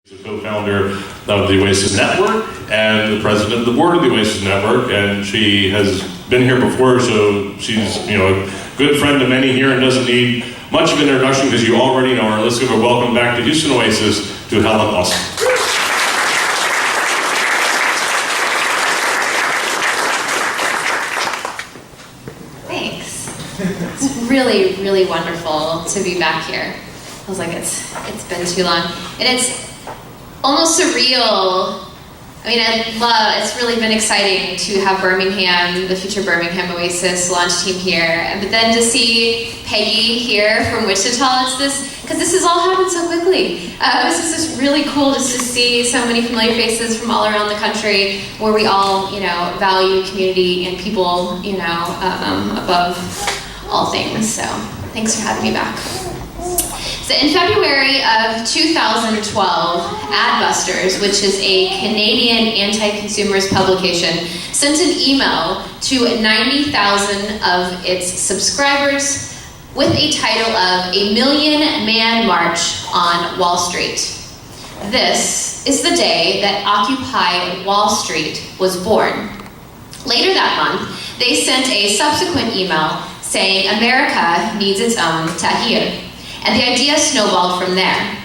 The co-founder of the Oasis Network and the president of the board of the Oasis Network, and she has been here before, so she's a good friend to many here and doesn't need much of an introduction because you already know her. Let's give a welcome back to Houston Oasis to Helen Austen. Thanks. It's really, really wonderful to be back here. Feels like it's been too long, and it's almost surreal. I mean, it's really been exciting to have Birmingham, the future Birmingham Oasis launch team here, but then to see Peggy here from Wichita, because this has all happened so quickly. This is just really cool just to see so many familiar faces from all around the country where we all, value community and people, above all things. So thanks for having me back. So in February of 2012, Adbusters, which is a Canadian anti-consumerist publication, sent an email to 90,000 of its subscribers with a title of "A Million Man March on Wall Street." This is the day that Occupy Wall Street was born. Later that month, they sent a subsequent email saying America needs its own Tahrir. And the idea snowballed from there.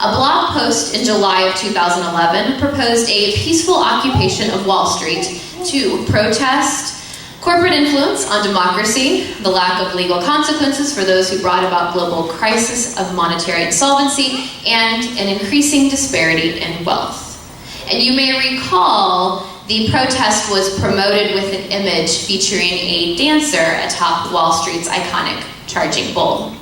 A blog post in July of 2011 proposed a peaceful occupation of Wall Street to protest corporate influence on democracy, the lack of legal consequences for those who brought about global crisis of monetary insolvency, and an increasing disparity in wealth. And you may recall the protest was promoted with an image featuring a dancer atop Wall Street's iconic charging bull.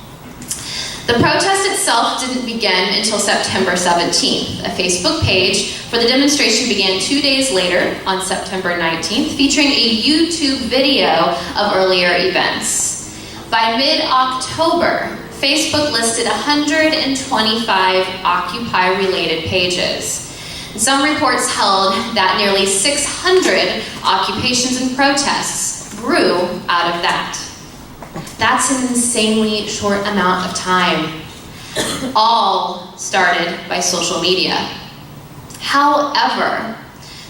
The protest itself didn't begin until September 17th. A Facebook page for the demonstration began 2 days later, on September 19th, featuring a YouTube video of earlier events. By mid-October, Facebook listed 125 Occupy-related pages. And some reports held that nearly 600 occupations and protests grew out of that. That's an insanely short amount of time. All started by social media. However,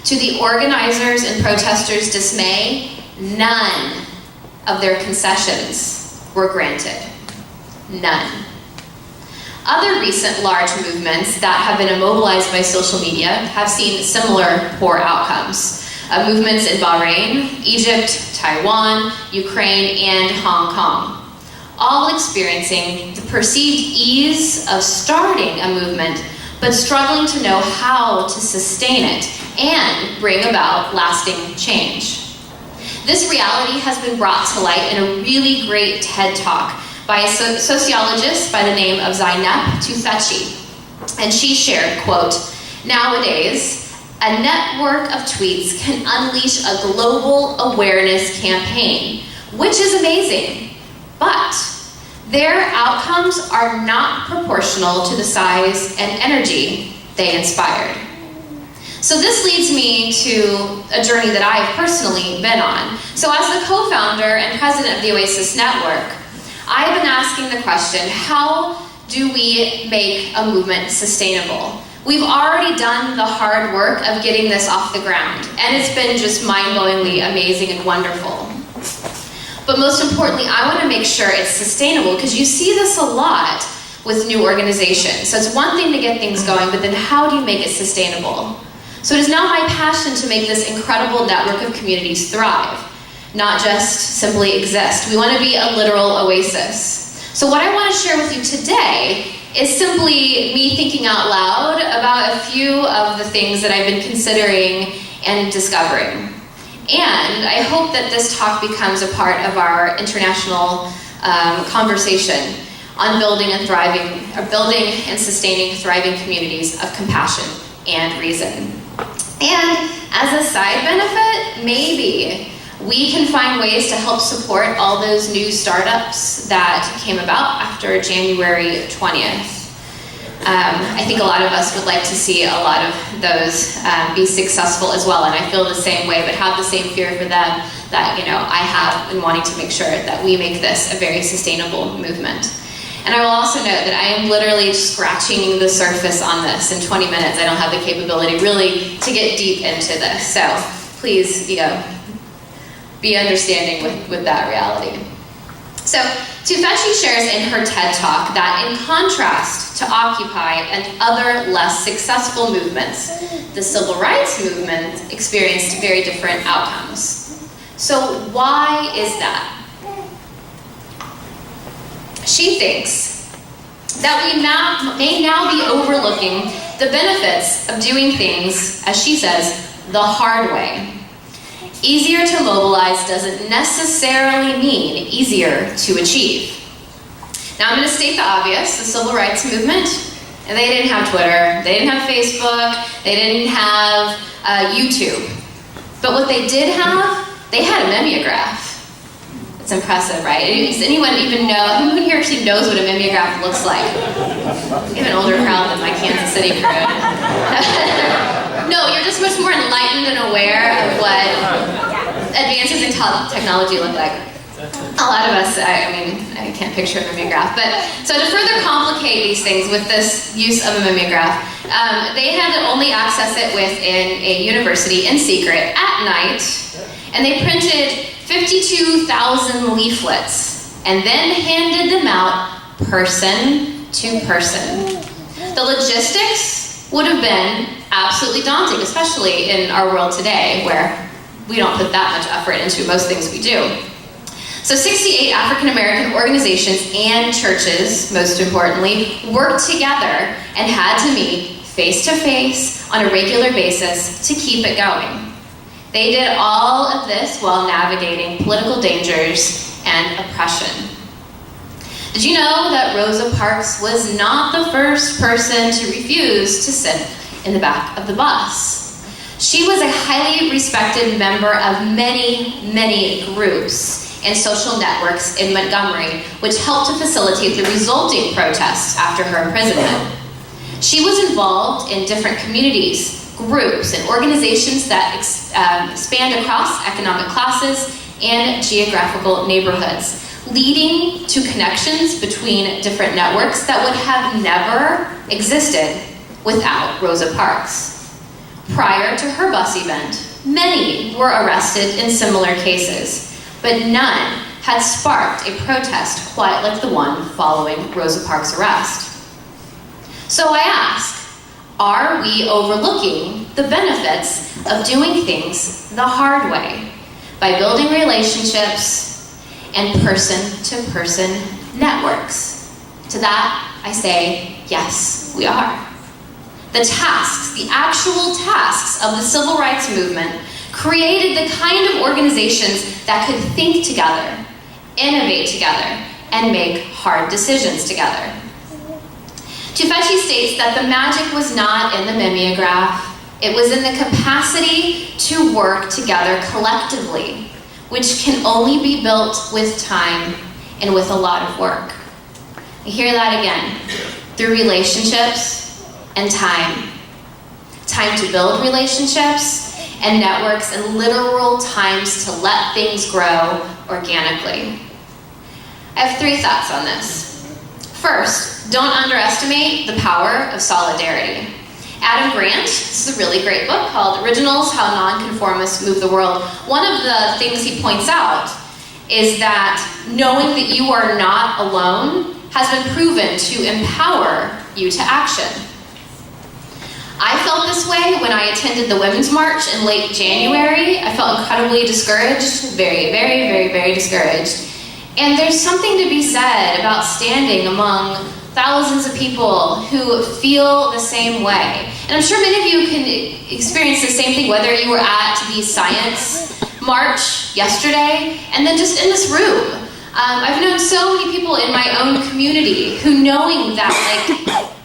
to the organizers and protesters' dismay, none of their concessions were granted. None. Other recent large movements that have been immobilized by social media have seen similar poor outcomes. Movements in Bahrain, Egypt, Taiwan, Ukraine, and Hong Kong, all experiencing the perceived ease of starting a movement, but struggling to know how to sustain it and bring about lasting change. This reality has been brought to light in a really great TED Talk by a sociologist by the name of Zainab Tufekci. And she shared, quote, "Nowadays, a network of tweets can unleash a global awareness campaign, which is amazing, but their outcomes are not proportional to the size and energy they inspired." So this leads me to a journey that I've personally been on. So as the co-founder and president of the Oasis Network, I've been asking the question, how do we make a movement sustainable? We've already done the hard work of getting this off the ground, and it's been just mind-blowingly amazing and wonderful. But most importantly, I want to make sure it's sustainable, because you see this a lot with new organizations. So it's one thing to get things going, but then how do you make it sustainable? So it is now my passion to make this incredible network of communities thrive, not just simply exist. We want to be a literal oasis. So what I want to share with you today is simply me thinking out loud about a few of the things that I've been considering and discovering. And I hope that this talk becomes a part of our international conversation on building and sustaining thriving communities of compassion and reason. And as a side benefit, maybe we can find ways to help support all those new startups that came about after January 20th. I think a lot of us would like to see a lot of those be successful as well, and I feel the same way, but have the same fear for them that I have in wanting to make sure that we make this a very sustainable movement. And I will also note that I am literally scratching the surface on this. In 20 minutes, I don't have the capability really to get deep into this. So please, be understanding with that reality. So Tufekci shares in her TED Talk that in contrast to Occupy and other less successful movements, the civil rights movement experienced very different outcomes. So why is that? She thinks that we may now be overlooking the benefits of doing things, as she says, the hard way. Easier to mobilize doesn't necessarily mean easier to achieve. Now I'm going to state the obvious, the civil rights movement, and they didn't have Twitter, they didn't have Facebook, they didn't have YouTube. But what they did have, they had a mimeograph. It's impressive, right? Does anyone even know, who here actually knows what a mimeograph looks like? We have an older crowd than my Kansas City crew. No, you're just much more enlightened and aware of what advances in technology look like. A lot of us, I can't picture a mimeograph. But so to further complicate these things with this use of a mimeograph, they had to only access it within a university in secret at night, and they printed 52,000 leaflets and then handed them out person to person. The logistics would have been absolutely daunting, especially in our world today where we don't put that much effort into most things we do. So 68 African American organizations and churches, most importantly, worked together and had to meet face to face on a regular basis to keep it going. They did all of this while navigating political dangers and oppression. Did you know that Rosa Parks was not the first person to refuse to sit in the back of the bus? She was a highly respected member of many, many groups and social networks in Montgomery, which helped to facilitate the resulting protests after her imprisonment. She was involved in different communities, groups, and organizations that spanned across economic classes and geographical neighborhoods, leading to connections between different networks that would have never existed without Rosa Parks. Prior to her bus event, many were arrested in similar cases, but none had sparked a protest quite like the one following Rosa Parks' arrest. So I ask, are we overlooking the benefits of doing things the hard way by building relationships and person-to-person networks? To that, I say, yes, we are. The tasks, the actual tasks of the civil rights movement created the kind of organizations that could think together, innovate together, and make hard decisions together. Tufekci states that the magic was not in the mimeograph, it was in the capacity to work together collectively, which can only be built with time and with a lot of work. I hear that again, through relationships and time. Time to build relationships and networks and literal times to let things grow organically. I have 3 thoughts on this. First, don't underestimate the power of solidarity. Adam Grant, this is a really great book called Originals, How Nonconformists Move the World. One of the things he points out is that knowing that you are not alone has been proven to empower you to action. I felt this way when I attended the Women's March in late January. I felt incredibly discouraged, very, very, very, very discouraged. And there's something to be said about standing among thousands of people who feel the same way. And I'm sure many of you can experience the same thing, whether you were at the science march yesterday, and then just in this room. I've known so many people in my own community who, knowing that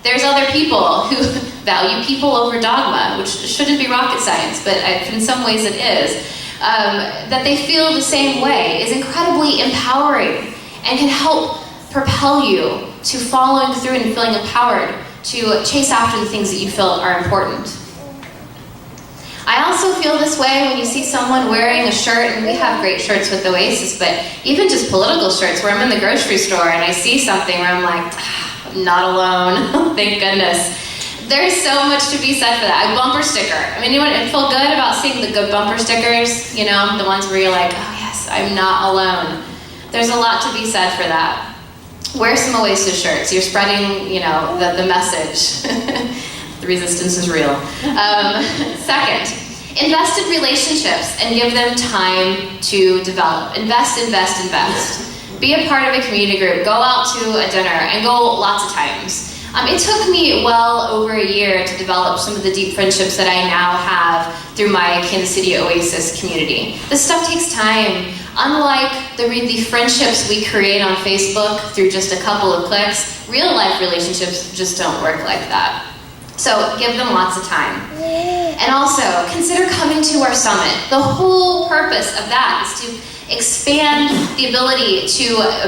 there's other people who value people over dogma, which shouldn't be rocket science, but in some ways it is, that they feel the same way is incredibly empowering and can help propel you to following through and feeling empowered to chase after the things that you feel are important. I also feel this way when you see someone wearing a shirt, and we have great shirts with Oasis, but even just political shirts where I'm in the grocery store and I see something where I'm like, I'm not alone, thank goodness. There's so much to be said for that. A bumper sticker. I mean, anyone feel good about seeing the good bumper stickers? You know, the ones where you're like, oh yes, I'm not alone. There's a lot to be said for that. Wear some Oasis shirts. You're spreading, you know, the message. The resistance is real. Second, invest in relationships and give them time to develop. Invest. Be a part of a community group. Go out to a dinner and go lots of times. It took me well over a year to develop some of the deep friendships that I now have through my Kansas City Oasis community. This stuff takes time. Unlike the friendships we create on Facebook through just a couple of clicks, real life relationships just don't work like that. So give them lots of time. And also, consider coming to our summit. The whole purpose of that is to expand the ability to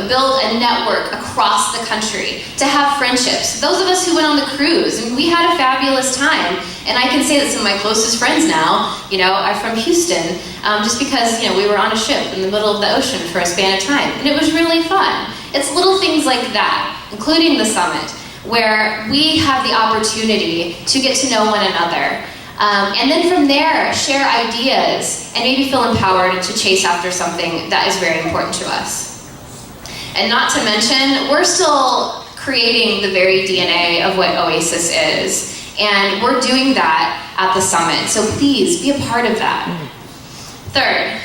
build a network across the country, to have friendships. Those of us who went on the cruise, I mean, we had a fabulous time. And I can say that some of my closest friends now, you know, are from Houston, just because, you know, we were on a ship in the middle of the ocean for a span of time. And it was really fun. It's little things like that, including the summit, where we have the opportunity to get to know one another. And then from there, share ideas and maybe feel empowered to chase after something that is very important to us. And not to mention, we're still creating the very DNA of what Oasis is. And we're doing that at the summit. So please be a part of that. Third,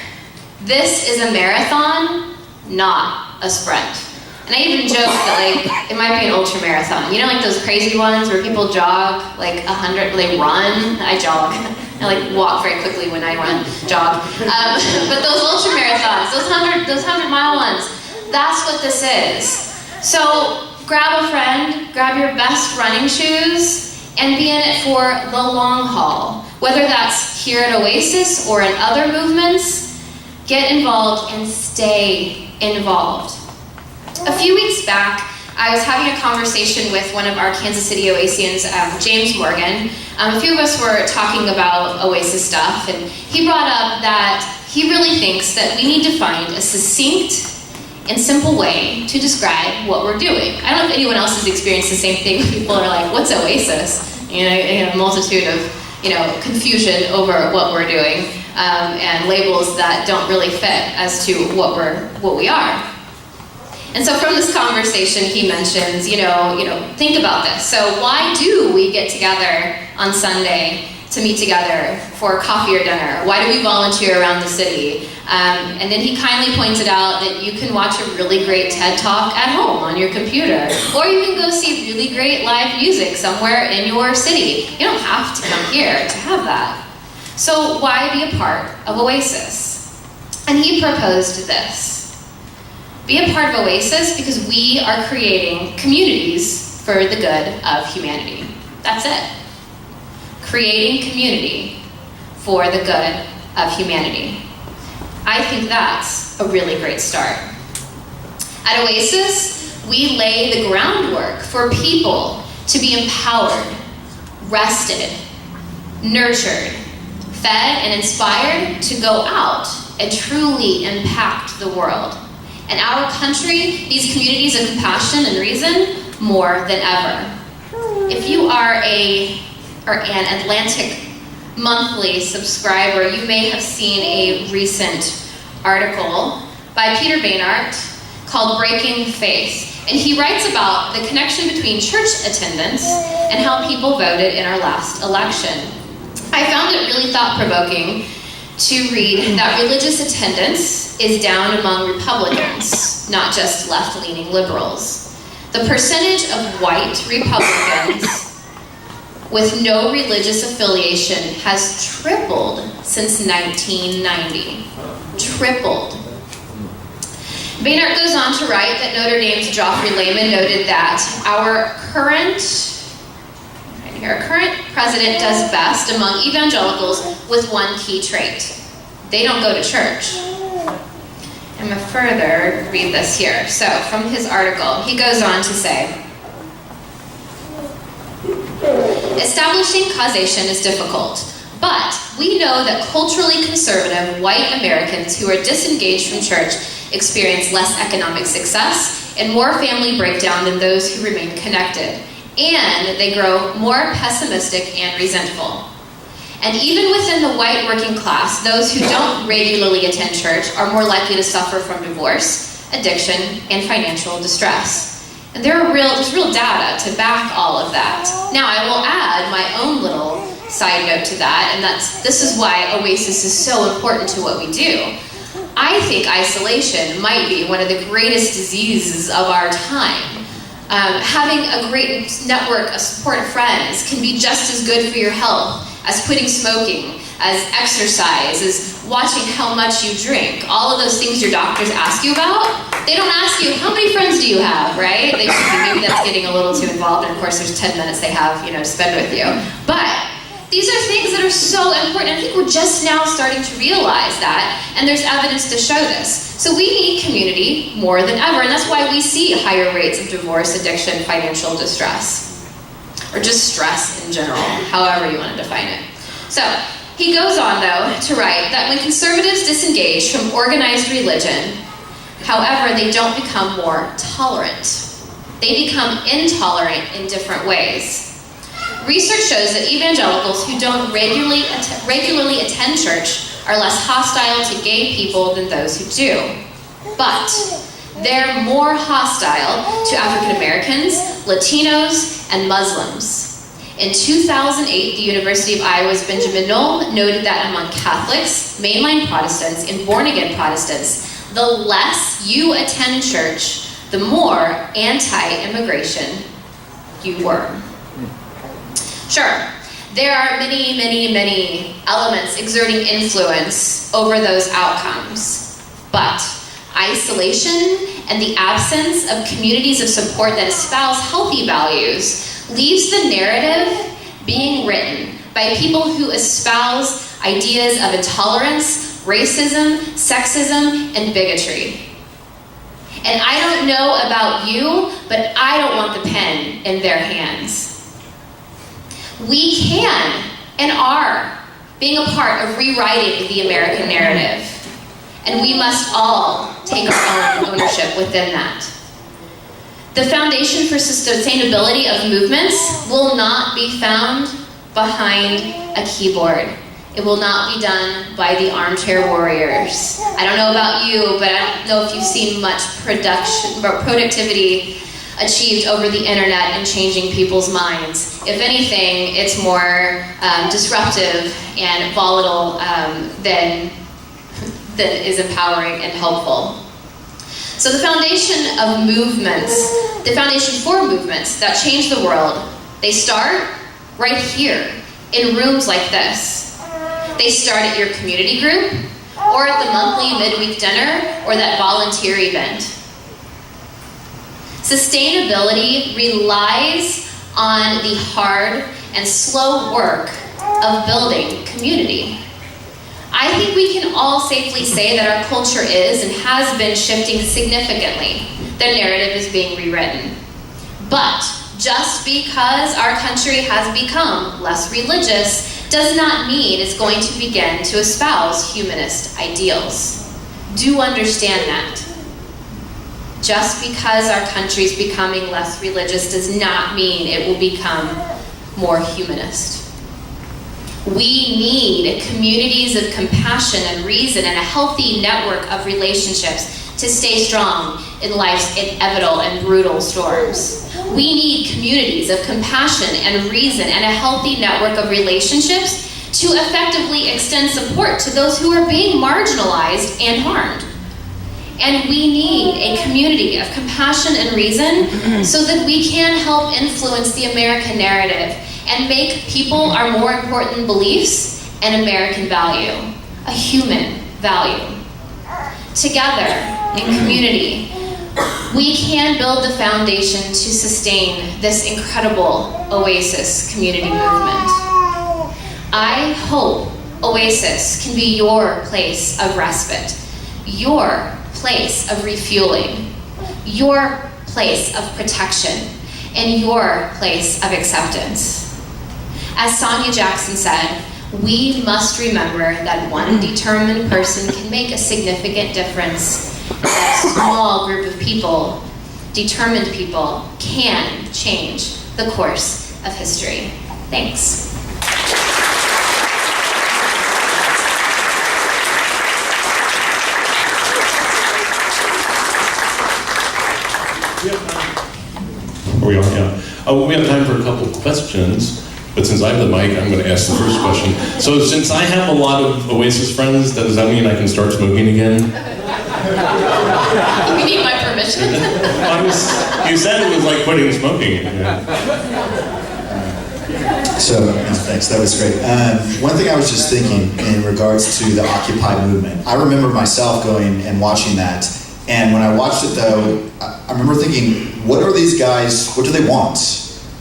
this is a marathon, not a sprint. And I even joke that, like, it might be an ultra marathon. You know, like those crazy ones where people jog like 100, they run. I jog. I like walk very quickly when I jog. But those ultra marathons, those 100-mile ones, that's what this is. So grab a friend, grab your best running shoes, and be in it for the long haul. Whether that's here at Oasis or in other movements, get involved and stay involved. A few weeks back, I was having a conversation with one of our Kansas City Oasians, James Morgan. A few of us were talking about Oasis stuff, and he brought up that he really thinks that we need to find a succinct and simple way to describe what we're doing. I don't know if anyone else has experienced the same thing. People are like, what's Oasis? You know, a multitude of, you know, confusion over what we're doing, and labels that don't really fit as to what we are. And so from this conversation, he mentions, you know, think about this. So why do we get together on Sunday to meet together for coffee or dinner? Why do we volunteer around the city? And then he kindly pointed out that you can watch a really great TED Talk at home on your computer, or you can go see really great live music somewhere in your city. You don't have to come here to have that. So why be a part of Oasis? And he proposed this. Be a part of Oasis because we are creating communities for the good of humanity. That's it. Creating community for the good of humanity. I think that's a really great start. At Oasis, we lay the groundwork for people to be empowered, rested, nurtured, fed, and inspired to go out and truly impact the world. In our country, these communities of compassion and reason, more than ever. If you are an Atlantic Monthly subscriber, you may have seen a recent article by Peter Baynard called Breaking Faith. And he writes about the connection between church attendance and how people voted in our last election. I found it really thought-provoking to read that religious attendance is down among Republicans, not just left-leaning liberals. The percentage of white Republicans with no religious affiliation has tripled since 1990. Tripled. Baynard goes on to write that Notre Dame's Joffrey Lehman noted that our current president does best among evangelicals with one key trait. They don't go to church. I'm going to further read this here. So, from his article, he goes on to say, establishing causation is difficult. But we know that culturally conservative white Americans who are disengaged from church experience less economic success and more family breakdown than those who remain connected. And they grow more pessimistic and resentful. And even within the white working class, those who don't regularly attend church are more likely to suffer from divorce, addiction, and financial distress. And there's real data to back all of that. Now, I will add my own little side note to that, and this is why Oasis is so important to what we do. I think isolation might be one of the greatest diseases of our time. Having a great network of supportive friends can be just as good for your health as quitting smoking, as exercise, as watching how much you drink. All of those things your doctors ask you about, they don't ask you, how many friends do you have, right? They should be, maybe that's getting a little too involved, and of course there's 10 minutes they have, to spend with you. But these are things that are so important. I think we're just now starting to realize that, and there's evidence to show this. So we need community more than ever, and that's why we see higher rates of divorce, addiction, financial distress, or just stress in general, however you want to define it. So he goes on, though, to write that when conservatives disengage from organized religion, however, they don't become more tolerant. They become intolerant in different ways. Research shows that evangelicals who don't regularly attend church are less hostile to gay people than those who do. But they're more hostile to African Americans, Latinos, and Muslims. In 2008, the University of Iowa's Benjamin Knoll noted that among Catholics, mainline Protestants, and born-again Protestants, the less you attend church, the more anti-immigration you were. Sure, there are many, many, many elements exerting influence over those outcomes, but isolation and the absence of communities of support that espouse healthy values leaves the narrative being written by people who espouse ideas of intolerance, racism, sexism, and bigotry. And I don't know about you, but I don't want the pen in their hands. We can and are being a part of rewriting the American narrative. And we must all take our own ownership within that. The foundation for sustainability of movements will not be found behind a keyboard. It will not be done by the armchair warriors. I don't know about you, but I don't know if you've seen much productivity achieved over the internet and changing people's minds. If anything, it's more disruptive and volatile than is empowering and helpful. So the foundation of movements, the foundation for movements that change the world, they start right here in rooms like this. They start at your community group, or at the monthly midweek dinner, or that volunteer event. Sustainability relies on the hard and slow work of building community. I think we can all safely say that our culture is and has been shifting significantly. The narrative is being rewritten. But just because our country has become less religious does not mean it's going to begin to espouse humanist ideals. Do understand that. Just because our country is becoming less religious does not mean it will become more humanist. We need communities of compassion and reason and a healthy network of relationships to stay strong in life's inevitable and brutal storms. We need communities of compassion and reason and a healthy network of relationships to effectively extend support to those who are being marginalized and harmed. And we need a community of compassion and reason so that we can help influence the American narrative and make people our more important beliefs and American value, a human value. Together, in community, we can build the foundation to sustain this incredible Oasis community movement. I hope Oasis can be your place of respite, your place of refueling, your place of protection, and your place of acceptance. As Sonia Jackson said, We must remember that one determined person can make a significant difference. That small group of people, determined people, can change the course of history. Thanks. Are we on? Yeah. We have time for a couple of questions, but since I have the mic, I'm going to ask the first question. So since I have a lot of Oasis friends, does that mean I can start smoking again? You need my permission? You said it was like quitting smoking. So, thanks, that was great. One thing I was just thinking in regards to the Occupy movement, I remember myself going and watching that, and when I watched it though, I remember thinking, what are these guys, what do they want?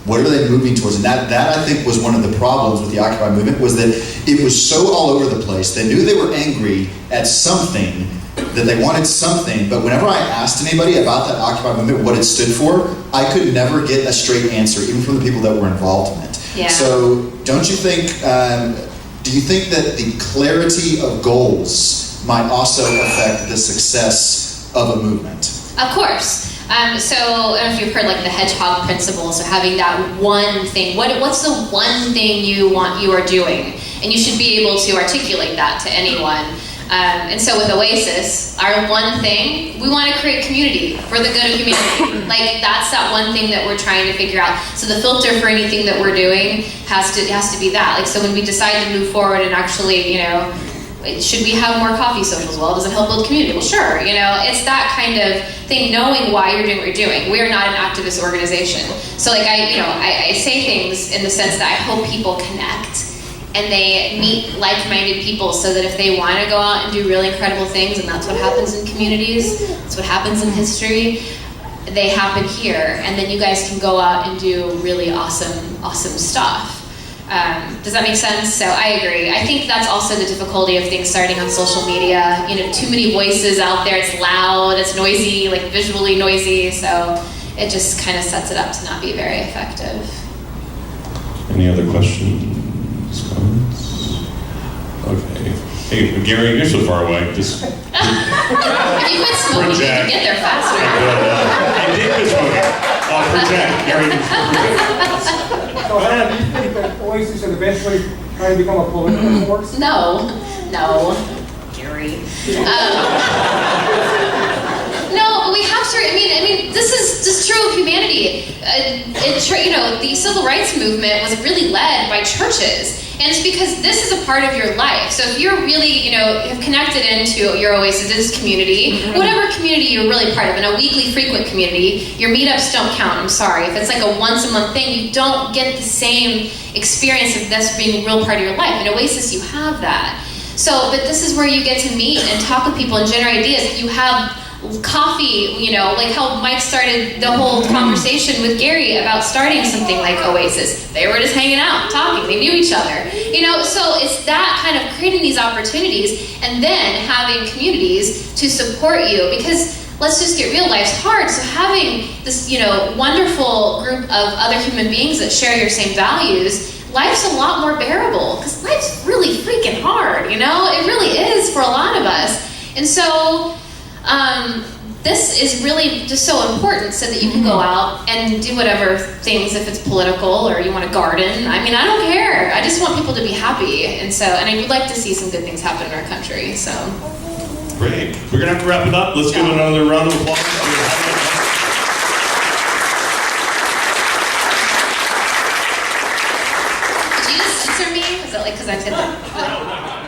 What are they moving towards? And that I think was one of the problems with the Occupy movement, was that it was so all over the place. They knew they were angry at something, that they wanted something, but whenever I asked anybody about that Occupy movement, what it stood for, I could never get a straight answer, even from the people that were involved in it. Yeah. So, don't you think, do you think that the clarity of goals might also affect the success of a movement? Of course. So, I don't know if you've heard like the hedgehog principle, so having that one thing. What's the one thing you are doing? And you should be able to articulate that to anyone. And so with Oasis, our one thing, we want to create community for the good of humanity. Like, that's that one thing that we're trying to figure out. So the filter for anything that we're doing has to be that. Like, so when we decide to move forward and actually, should we have more coffee socials? Well, does it help build community? Well, sure. It's that kind of thing, knowing why you're doing what you're doing. We are not an activist organization. So like, I say things in the sense that I hope people connect and they meet like-minded people, so that if they want to go out and do really incredible things, and that's what happens in communities, that's what happens in history, they happen here, and then you guys can go out and do really awesome stuff. Does that make sense? So I agree. I think that's also the difficulty of things starting on social media. Too many voices out there. It's loud, it's noisy, like visually noisy, so it just kind of sets it up to not be very effective. Any other questions? Comments? Okay. Hey, Gary, you're so far away. Just If you quit smoking, you can get there faster. I did quit smoking. Project, Gary. So, Helen, do you think that Oasis should eventually try to become a political force? No, Gary. No, but we have to. I mean, this is just true of humanity. The civil rights movement was really led by churches, and it's because this is a part of your life. So if you're really, have connected into your Oasis community, whatever community you're really part of, in a weekly frequent community, your meetups don't count. I'm sorry. If it's like a once a month thing, you don't get the same experience of this being a real part of your life. In Oasis, you have that. So, but this is where you get to meet and talk with people and generate ideas. You have coffee, like how Mike started the whole conversation with Gary about starting something like Oasis. They were just hanging out, talking, they knew each other. So it's that kind of creating these opportunities and then having communities to support you, because let's just get real, life's hard. So having this, wonderful group of other human beings that share your same values, life's a lot more bearable, because life's really freaking hard, It really is for a lot of us. And so, this is really just so important, so that you can go out and do whatever things, if it's political or you want to garden. I don't care. I just want people to be happy. And I would like to see some good things happen in our country, so. Great. We're going to have to wrap it up. Let's give another round of applause. Did you just censor me? Is that because I said that?